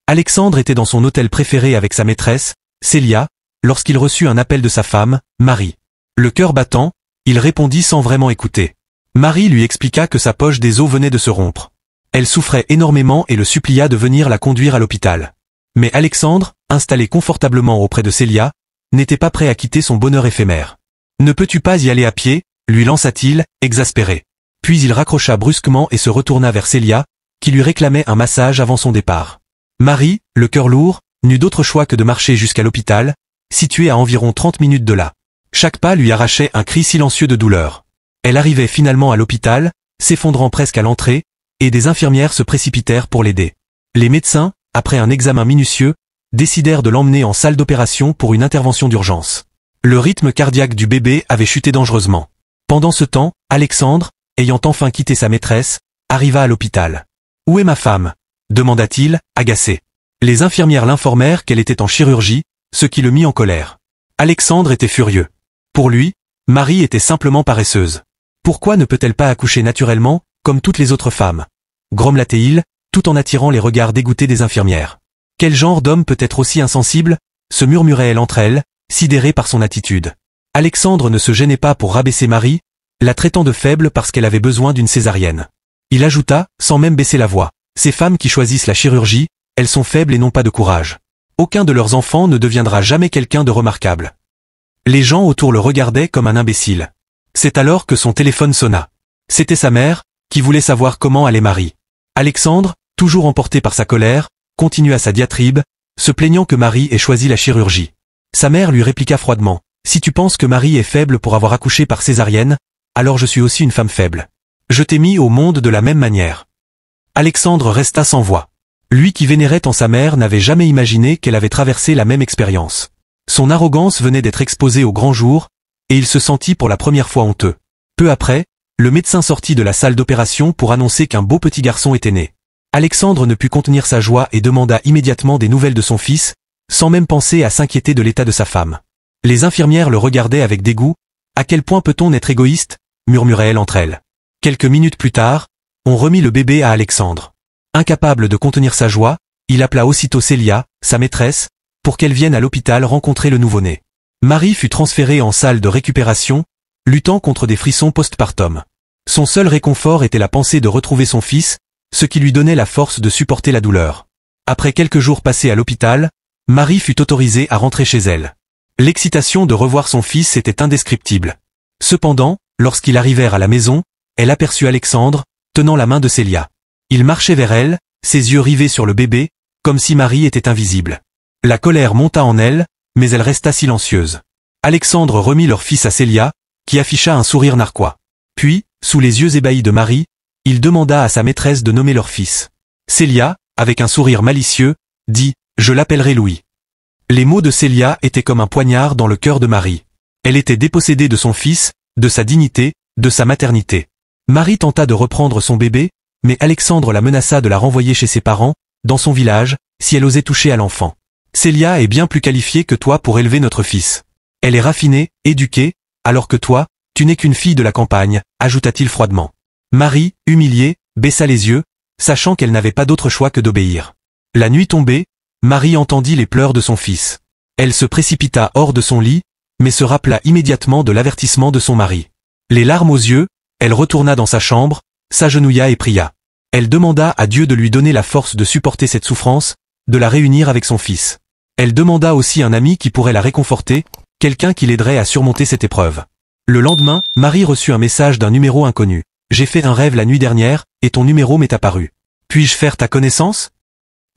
Alexandre était dans son hôtel préféré avec sa maîtresse, Célia, lorsqu'il reçut un appel de sa femme, Marie. Le cœur battant, il répondit sans vraiment écouter. Marie lui expliqua que sa poche des os venait de se rompre. Elle souffrait énormément et le supplia de venir la conduire à l'hôpital. Mais Alexandre, installé confortablement auprès de Célia, n'était pas prêt à quitter son bonheur éphémère. « Ne peux-tu pas y aller à pied ?» lui lança-t-il, exaspéré. Puis il raccrocha brusquement et se retourna vers Célia, qui lui réclamait un massage avant son départ. Marie, le cœur lourd, n'eut d'autre choix que de marcher jusqu'à l'hôpital, situé à environ 30 minutes de là. Chaque pas lui arrachait un cri silencieux de douleur. Elle arrivait finalement à l'hôpital, s'effondrant presque à l'entrée, et des infirmières se précipitèrent pour l'aider. Les médecins, après un examen minutieux, décidèrent de l'emmener en salle d'opération pour une intervention d'urgence. Le rythme cardiaque du bébé avait chuté dangereusement. Pendant ce temps, Alexandre, ayant enfin quitté sa maîtresse, arriva à l'hôpital. « Où est ma femme ?» demanda-t-il, agacé. Les infirmières l'informèrent qu'elle était en chirurgie, ce qui le mit en colère. Alexandre était furieux. Pour lui, Marie était simplement paresseuse. Pourquoi ne peut-elle pas accoucher naturellement, comme toutes les autres femmes? Grommela-t-il, tout en attirant les regards dégoûtés des infirmières. Quel genre d'homme peut être aussi insensible? Se murmurait-elle entre elles, sidérée par son attitude. Alexandre ne se gênait pas pour rabaisser Marie, la traitant de faible parce qu'elle avait besoin d'une césarienne. Il ajouta, sans même baisser la voix, « Ces femmes qui choisissent la chirurgie, elles sont faibles et n'ont pas de courage. Aucun de leurs enfants ne deviendra jamais quelqu'un de remarquable. » Les gens autour le regardaient comme un imbécile. C'est alors que son téléphone sonna. C'était sa mère, qui voulait savoir comment allait Marie. Alexandre, toujours emporté par sa colère, continua sa diatribe, se plaignant que Marie ait choisi la chirurgie. Sa mère lui répliqua froidement, « Si tu penses que Marie est faible pour avoir accouché par césarienne, alors je suis aussi une femme faible. Je t'ai mis au monde de la même manière. » Alexandre resta sans voix. Lui qui vénérait tant sa mère n'avait jamais imaginé qu'elle avait traversé la même expérience. Son arrogance venait d'être exposée au grand jour, et il se sentit pour la première fois honteux. Peu après, le médecin sortit de la salle d'opération pour annoncer qu'un beau petit garçon était né. Alexandre ne put contenir sa joie et demanda immédiatement des nouvelles de son fils, sans même penser à s'inquiéter de l'état de sa femme. Les infirmières le regardaient avec dégoût. « À quel point peut-on être égoïste ?» murmurait-elle entre elles. Quelques minutes plus tard, on remit le bébé à Alexandre. Incapable de contenir sa joie, il appela aussitôt Célia, sa maîtresse, pour qu'elle vienne à l'hôpital rencontrer le nouveau-né. Marie fut transférée en salle de récupération, luttant contre des frissons postpartum. Son seul réconfort était la pensée de retrouver son fils, ce qui lui donnait la force de supporter la douleur. Après quelques jours passés à l'hôpital, Marie fut autorisée à rentrer chez elle. L'excitation de revoir son fils était indescriptible. Cependant, lorsqu'ils arrivèrent à la maison, elle aperçut Alexandre, tenant la main de Célia. Il marchait vers elle, ses yeux rivés sur le bébé, comme si Marie était invisible. La colère monta en elle, mais elle resta silencieuse. Alexandre remit leur fils à Célia, qui afficha un sourire narquois. Puis, sous les yeux ébahis de Marie, il demanda à sa maîtresse de nommer leur fils. Célia, avec un sourire malicieux, dit « Je l'appellerai Louis ». Les mots de Célia étaient comme un poignard dans le cœur de Marie. Elle était dépossédée de son fils, de sa dignité, de sa maternité. Marie tenta de reprendre son bébé, mais Alexandre la menaça de la renvoyer chez ses parents, dans son village, si elle osait toucher à l'enfant. Célia est bien plus qualifiée que toi pour élever notre fils. Elle est raffinée, éduquée, alors que toi, tu n'es qu'une fille de la campagne, ajouta-t-il froidement. Marie, humiliée, baissa les yeux, sachant qu'elle n'avait pas d'autre choix que d'obéir. La nuit tombée, Marie entendit les pleurs de son fils. Elle se précipita hors de son lit, mais se rappela immédiatement de l'avertissement de son mari. Les larmes aux yeux, elle retourna dans sa chambre, s'agenouilla et pria. Elle demanda à Dieu de lui donner la force de supporter cette souffrance, de la réunir avec son fils. Elle demanda aussi un ami qui pourrait la réconforter, quelqu'un qui l'aiderait à surmonter cette épreuve. Le lendemain, Marie reçut un message d'un numéro inconnu. « J'ai fait un rêve la nuit dernière, et ton numéro m'est apparu. Puis-je faire ta connaissance ?»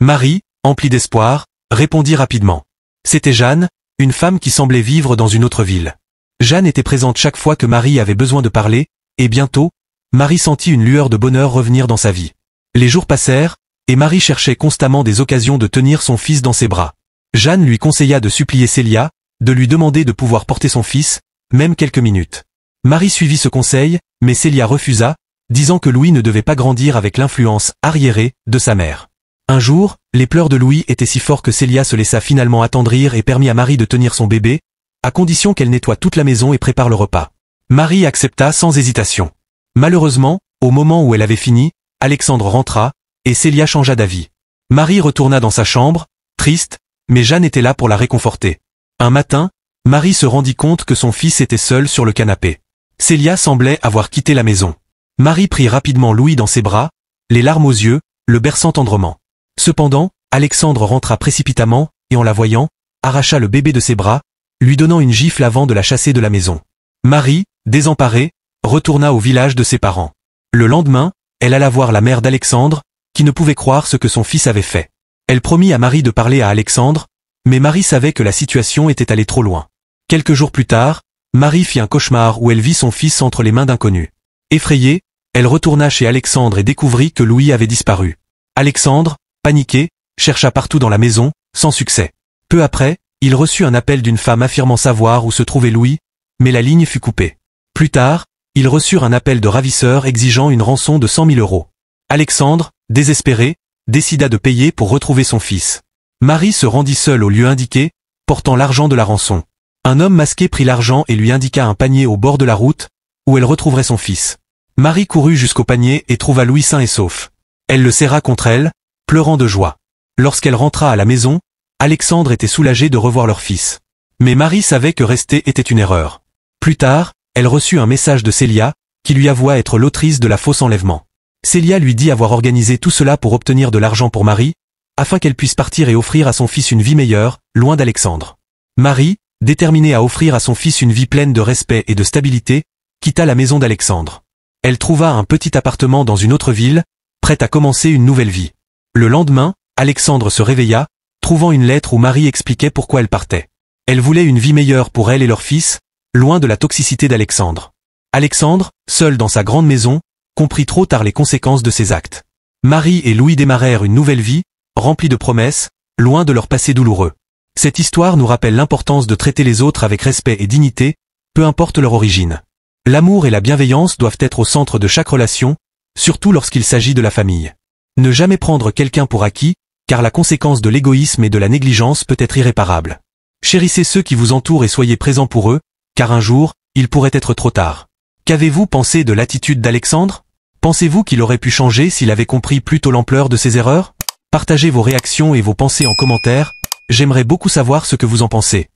Marie, emplie d'espoir, répondit rapidement. C'était Jeanne, une femme qui semblait vivre dans une autre ville. Jeanne était présente chaque fois que Marie avait besoin de parler, et bientôt, Marie sentit une lueur de bonheur revenir dans sa vie. Les jours passèrent, et Marie cherchait constamment des occasions de tenir son fils dans ses bras. Jeanne lui conseilla de supplier Célia, de lui demander de pouvoir porter son fils, même quelques minutes. Marie suivit ce conseil, mais Célia refusa, disant que Louis ne devait pas grandir avec l'influence arriérée de sa mère. Un jour, les pleurs de Louis étaient si forts que Célia se laissa finalement attendrir et permit à Marie de tenir son bébé, à condition qu'elle nettoie toute la maison et prépare le repas. Marie accepta sans hésitation. Malheureusement, au moment où elle avait fini, Alexandre rentra, et Célia changea d'avis. Marie retourna dans sa chambre, triste, mais Jeanne était là pour la réconforter. Un matin, Marie se rendit compte que son fils était seul sur le canapé. Célia semblait avoir quitté la maison. Marie prit rapidement Louis dans ses bras, les larmes aux yeux, le berçant tendrement. Cependant, Alexandre rentra précipitamment, et en la voyant, arracha le bébé de ses bras, lui donnant une gifle avant de la chasser de la maison. Marie, désemparée, retourna au village de ses parents. Le lendemain, elle alla voir la mère d'Alexandre, qui ne pouvait croire ce que son fils avait fait. Elle promit à Marie de parler à Alexandre, mais Marie savait que la situation était allée trop loin. Quelques jours plus tard, Marie fit un cauchemar où elle vit son fils entre les mains d'inconnus. Effrayée, elle retourna chez Alexandre et découvrit que Louis avait disparu. Alexandre, paniqué, chercha partout dans la maison, sans succès. Peu après, il reçut un appel d'une femme affirmant savoir où se trouvait Louis, mais la ligne fut coupée. Plus tard, ils reçurent un appel de ravisseurs exigeant une rançon de 100 000 €. Alexandre, désespéré, décida de payer pour retrouver son fils. Marie se rendit seule au lieu indiqué, portant l'argent de la rançon. Un homme masqué prit l'argent et lui indiqua un panier au bord de la route, où elle retrouverait son fils. Marie courut jusqu'au panier et trouva Louis sain et sauf. Elle le serra contre elle, pleurant de joie. Lorsqu'elle rentra à la maison, Alexandre était soulagé de revoir leur fils. Mais Marie savait que rester était une erreur. Plus tard, elle reçut un message de Célia, qui lui avoua être l'autrice de la fausse enlèvement. Célia lui dit avoir organisé tout cela pour obtenir de l'argent pour Marie, afin qu'elle puisse partir et offrir à son fils une vie meilleure, loin d'Alexandre. Marie, déterminée à offrir à son fils une vie pleine de respect et de stabilité, quitta la maison d'Alexandre. Elle trouva un petit appartement dans une autre ville, prête à commencer une nouvelle vie. Le lendemain, Alexandre se réveilla, trouvant une lettre où Marie expliquait pourquoi elle partait. Elle voulait une vie meilleure pour elle et leur fils, loin de la toxicité d'Alexandre. Alexandre, seul dans sa grande maison, comprit trop tard les conséquences de ses actes. Marie et Louis démarrèrent une nouvelle vie, remplie de promesses, loin de leur passé douloureux. Cette histoire nous rappelle l'importance de traiter les autres avec respect et dignité, peu importe leur origine. L'amour et la bienveillance doivent être au centre de chaque relation, surtout lorsqu'il s'agit de la famille. Ne jamais prendre quelqu'un pour acquis, car la conséquence de l'égoïsme et de la négligence peut être irréparable. Chérissez ceux qui vous entourent et soyez présents pour eux, car un jour, il pourrait être trop tard. Qu'avez-vous pensé de l'attitude d'Alexandre? Pensez-vous qu'il aurait pu changer s'il avait compris plus tôt l'ampleur de ses erreurs? Partagez vos réactions et vos pensées en commentaire, j'aimerais beaucoup savoir ce que vous en pensez.